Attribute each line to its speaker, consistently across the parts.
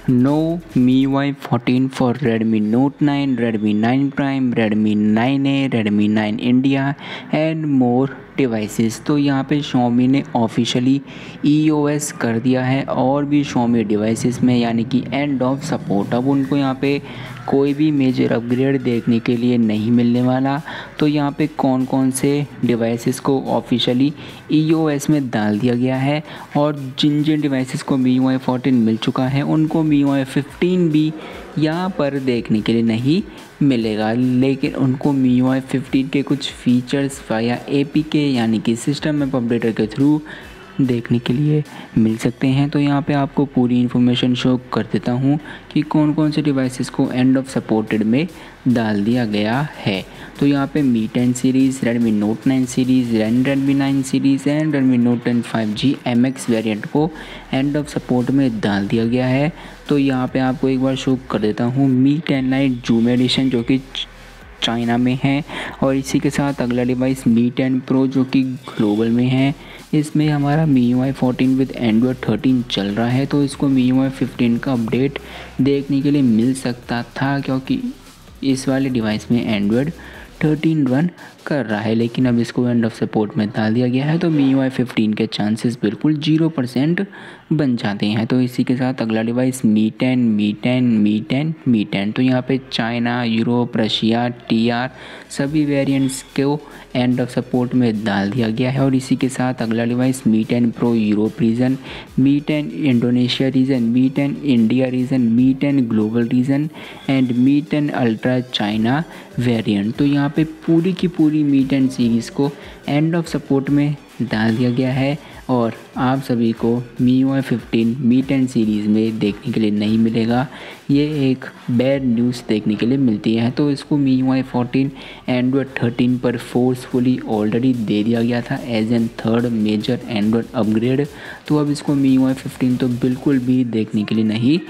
Speaker 1: No MIUI 14 for Redmi Note 9, Redmi 9 Prime, Redmi 9A, Redmi 9 India and more devices. तो यहाँ पे Xiaomi ने officially EOS कर दिया है और भी Xiaomi डिवाइसेस में यानी कि एंड ऑफ सपोर्ट। अब उनको यहाँ पे कोई भी मेजर अपग्रेड देखने के लिए नहीं मिलने वाला। तो यहाँ पे कौन कौन से डिवाइसेस को ऑफिशियली EOS में डाल दिया गया है और जिन जिन डिवाइसेस को MIUI 14 मिल चुका है उनको MIUI 15 भी यहाँ पर देखने के लिए नहीं मिलेगा, लेकिन उनको MIUI 15 के कुछ फीचर्स या APK यानी कि सिस्टम ऐप अपडेटर के थ्रू देखने के लिए मिल सकते हैं। तो यहाँ पे आपको पूरी इन्फॉर्मेशन शो कर देता हूँ कि कौन कौन से डिवाइसेस को एंड ऑफ सपोर्टेड में डाल दिया गया है। तो यहाँ पे Mi 10 series, Redmi Note 9 series, Redmi 9 series and Redmi Note 10 5G MX variant को एंड ऑफ सपोर्ट में डाल दिया गया है। तो यहाँ पे आपको एक बार शो कर देता हूँ Mi 10 Lite जूम एडिशन जो कि चाइना में है, और इसी के साथ अगला डिवाइस Mi 10 Pro जो कि ग्लोबल में है। इसमें हमारा MIUI 14 विद Android 13 चल रहा है। तो इसको MIUI 15 का अपडेट देखने के लिए मिल सकता था क्योंकि इस वाले डिवाइस में Android 13 रन कर रहा है, लेकिन अब इसको एंड ऑफ सपोर्ट में डाल दिया गया है। तो MIUI 15 के चांसेस बिल्कुल 0% बन जाते हैं। तो इसी के साथ अगला डिवाइस Mi 10। तो यहाँ पे चाइना, यूरोप, रशिया, TR सभी वेरिएंट्स को एंड ऑफ सपोर्ट में डाल दिया गया है। और इसी के साथ अगला device Mi 10 Pro Europe region, Mi 10 Indonesia region, Mi 10 India region, Mi 10 global region and Mi 10 ultra China variant. तो यहाँ पे पूरी की पूरी Mi 10 सीरीज़ को एंड ऑफ सपोर्ट में डाल दिया गया है और आप सभी को MIUI 15 Mi 10 सीरीज़ में देखने के लिए नहीं मिलेगा। ये एक बैड न्यूज़ देखने के लिए मिलती है। तो इसको MIUI 14 Android 13 पर फोर्सफुली ऑलरेडी दे दिया गया था as an third major Android upgrade. तो अब इसको MIUI 15 तो बिल्कुल भी देखने के लिए नहीं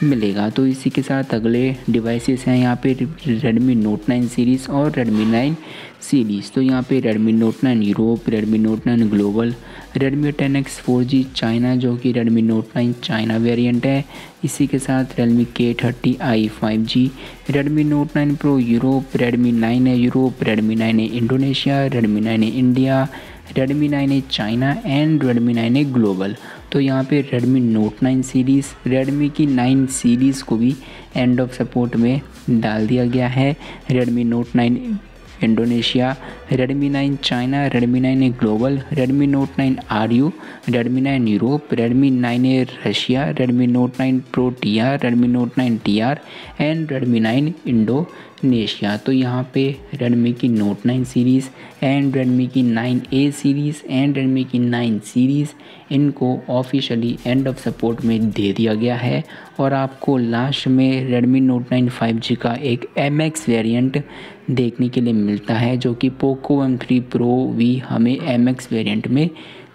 Speaker 1: मिलेगा। तो इसी के साथ अगले डिवाइसेस हैं यहाँ पे Redmi Note 9 सीरीज़ और Redmi 9 सीरीज़। तो यहाँ पे Redmi Note 9 Europe, Redmi Note 9 global, Redmi 10X 4G China जो कि Redmi Note 9 चाइना वेरिएंट है। इसी के साथ Realme K30i 5G, Redmi Note 9 Pro Europe, Redmi 9A Europe, Redmi 9A Indonesia, Redmi 9A India, Redmi 9A China and Redmi 9A global. तो यहाँ पे Redmi Note 9 series, Redmi की 9 series को भी एंड ऑफ सपोर्ट में डाल दिया गया है। Redmi Note 9 Indonesia, Redmi 9 China, Redmi 9A global, Redmi Note 9 RU, Redmi 9 Europe, Redmi 9A Russia, Redmi Note 9 Pro TR, Redmi Note 9 TR and Redmi 9 Indonesia. तो यहाँ पे Redmi की Note 9 सीरीज़ एंड Redmi की 9A series and Redmi की 9 series इनको officially and of support में दे दिया गया है। और आपको लास्ट में Redmi Note 9 5G का एक MX वेरिएंट देखने के लिए मिलता है जो कि Poco M3 Pro भी हमें MX वेरिएंट में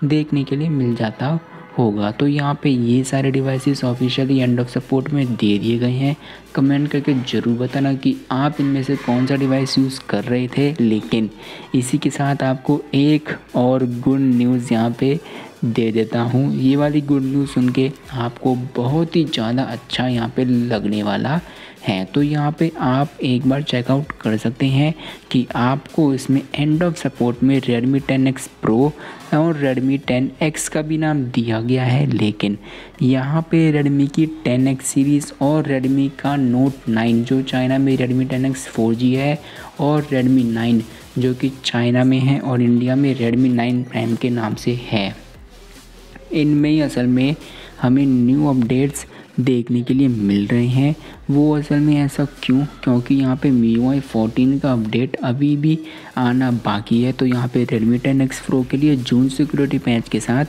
Speaker 1: देखने के लिए मिल जाता होगा। तो यहाँ पे ये सारे devices officially and of support में दे दिए गए हैं। कमेंट करके ज़रूर बताना कि आप इनमें से कौन सा डिवाइस यूज़ कर रहे थे। लेकिन इसी के साथ आपको एक और गुड न्यूज़ यहाँ पे दे देता हूँ। ये वाली गुड न्यूज़ सुन के आपको बहुत ही ज़्यादा अच्छा यहाँ पे लगने वाला है। तो यहाँ पे आप एक बार चेकआउट कर सकते हैं कि आपको इसमें एंड ऑफ सपोर्ट में Redmi 10X Pro और Redmi 10X का भी नाम दिया गया है, लेकिन यहाँ पे Redmi की 10X सीरीज़ और Redmi का Note 9 जो चाइना में Redmi 10X 4G है और Redmi 9 जो कि चाइना में है और इंडिया में Redmi 9 Prime के नाम से है। इनमें ही असल में हमें न्यू अपडेट्स देखने के लिए मिल रहे हैं। वो असल में ऐसा क्यों? क्योंकि यहाँ पे MIUI 14 का अपडेट अभी भी आना बाकी है। तो यहाँ पे Redmi 10X Pro के लिए जून सिक्योरिटी पैच के साथ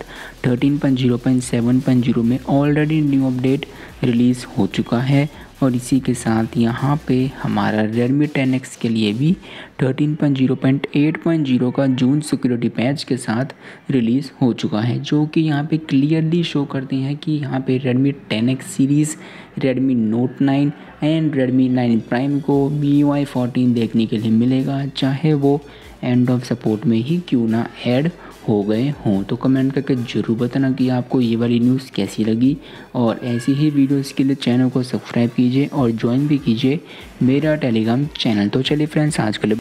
Speaker 1: 13.0.7.0 में ऑलरेडी न्यू अपडेट रिलीज़ हो चुका है। और इसी के साथ यहाँ पे हमारा Redmi 10X के लिए भी 13.0.8.0 का जून सिक्योरिटी पैच के साथ रिलीज़ हो चुका है, जो कि यहाँ पे क्लियरली शो करते हैं कि यहाँ पे Redmi 10X series, Redmi Note 9 and Redmi 9 Prime को MIUI 14 देखने के लिए मिलेगा, चाहे वो एंड ऑफ सपोर्ट में ही क्यों ना ऐड हो गए हों। तो कमेंट करके ज़रूर बताना कि आपको ये वाली न्यूज़ कैसी लगी, और ऐसी ही वीडियोज़ के लिए चैनल को सब्सक्राइब कीजिए और ज्वाइन भी कीजिए मेरा टेलीग्राम चैनल। तो चलिए फ्रेंड्स, आज के लिए